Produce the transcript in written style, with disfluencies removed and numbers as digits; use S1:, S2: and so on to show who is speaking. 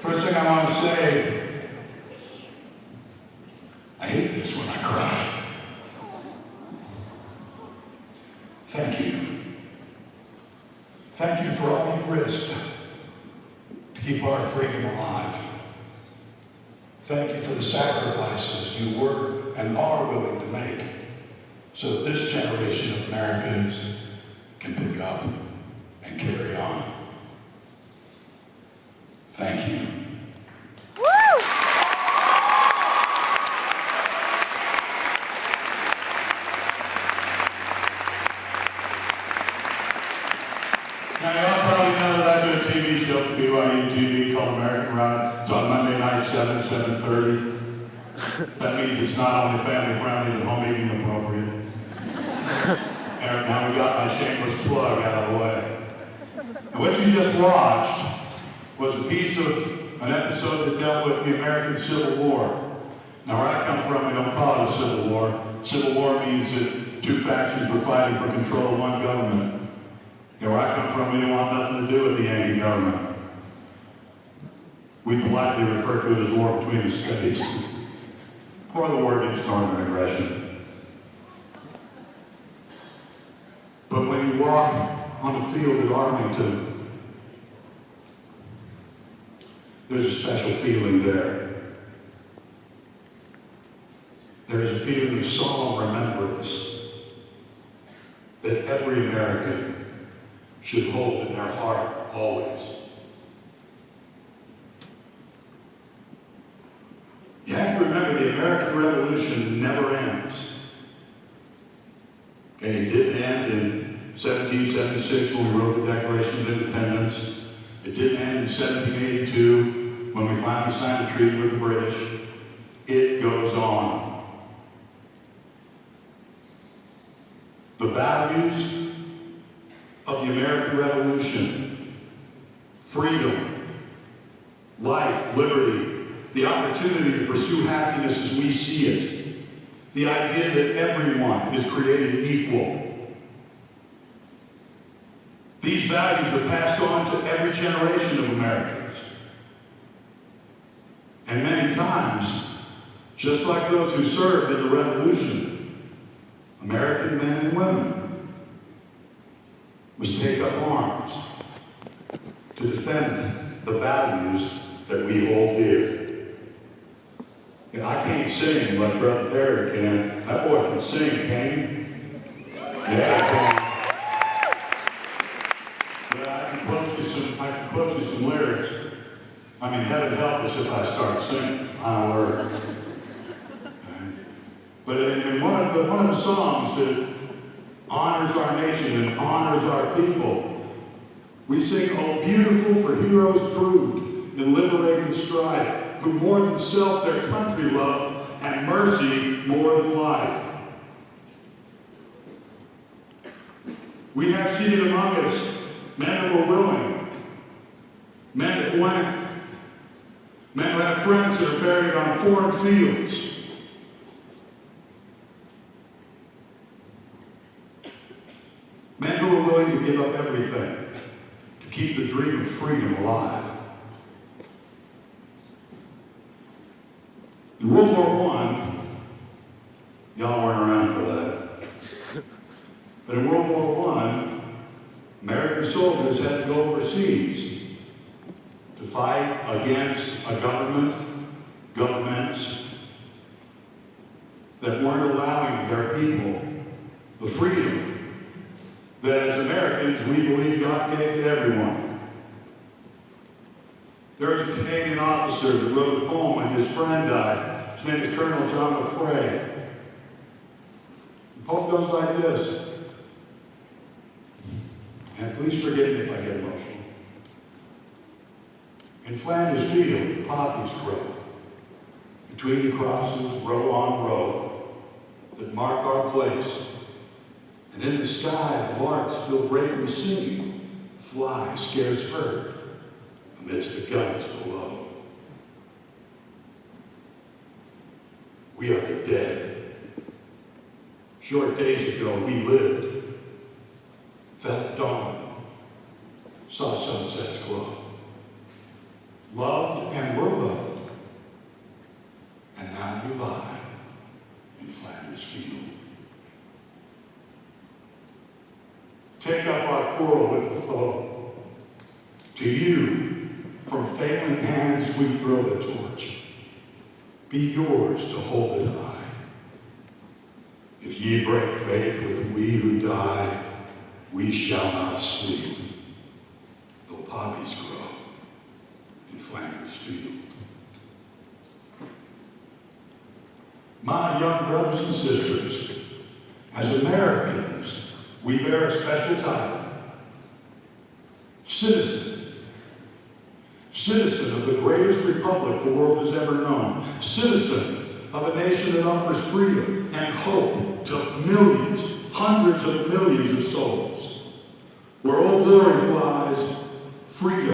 S1: First thing I want to say, I hate this when I cry. Thank you. Thank you for all you risked to keep our freedom alive. Thank you for the sacrifices you were and are willing to make so that this generation of Americans can pick up and carry on. Thank you. Now, y'all probably know that I do a TV show for BYU TV called American Ride. It's on Monday night, 7:30. That means it's not only family friendly, but home eating appropriate. And now we got my shameless plug out of the way. And what you just watched was a piece of an episode that dealt with the American Civil War. Now, where I come from, we don't call it a civil war. Civil war means that two factions were fighting for control of one government. And where I come from, we didn't want nothing to do with the Yankee government. We politely refer to it as war between the states, or the war against northern aggression. But when you walk on the field at Arlington, there's a special feeling there. There's a feeling of solemn remembrance that every American should hold in their heart always. You have to remember the American Revolution never ends. Okay, it didn't end in 1776 when we wrote the Declaration of Independence. It didn't end in 1782 when we finally signed a treaty with the British. It goes on. The values of the American Revolution, freedom, life, liberty, the opportunity to pursue happiness as we see it, the idea that everyone is created equal. These values are passed on to every generation of Americans. And many times, just like those who served in the Revolution, American men and women must take up arms to defend the values that we hold dear. And I can't sing like Brother Derek can. That boy can sing, can he? Yeah, I can. Yeah, I can quote you some lyrics. I mean, heaven help us if I start singing. But in one of the songs that honors our nation and honors our people, we sing, "Oh, beautiful for heroes proved in liberating strife, who more than self their country loved, and mercy more than life." We have seated among us men that were willing, men that went, men who have friends that are buried on foreign fields. Men who are willing to give up everything to keep the dream of freedom alive. In World War I, y'all weren't around for that, but in World War I, American soldiers had to go overseas to fight against a governments that weren't allowing their people the freedom that as Americans we believe God gave to everyone. There was a Canadian officer that wrote a poem when his friend died. His name is Colonel John McCrae. The poem goes like this, and please forgive me if I get emotional. In Flanders field, poppies grow, between the crosses, row on row, that mark our place. And in the sky, the larks still bravely singing, fly scarce heard amidst the guns below. We are the dead. Short days ago, we lived, felt dawn, saw sunsets glow, loved and Flanders Field. Take up our quarrel with the foe. To you, from failing hands we throw the torch. Be yours to hold it high. If ye break faith with we who die, we shall not sleep, though poppies grow in Flanders Field. My young brothers and sisters, as Americans, we bear a special title. Citizen. Citizen of the greatest republic the world has ever known. Citizen of a nation that offers freedom and hope to millions, hundreds of millions of souls. Where Old Glory flies, freedom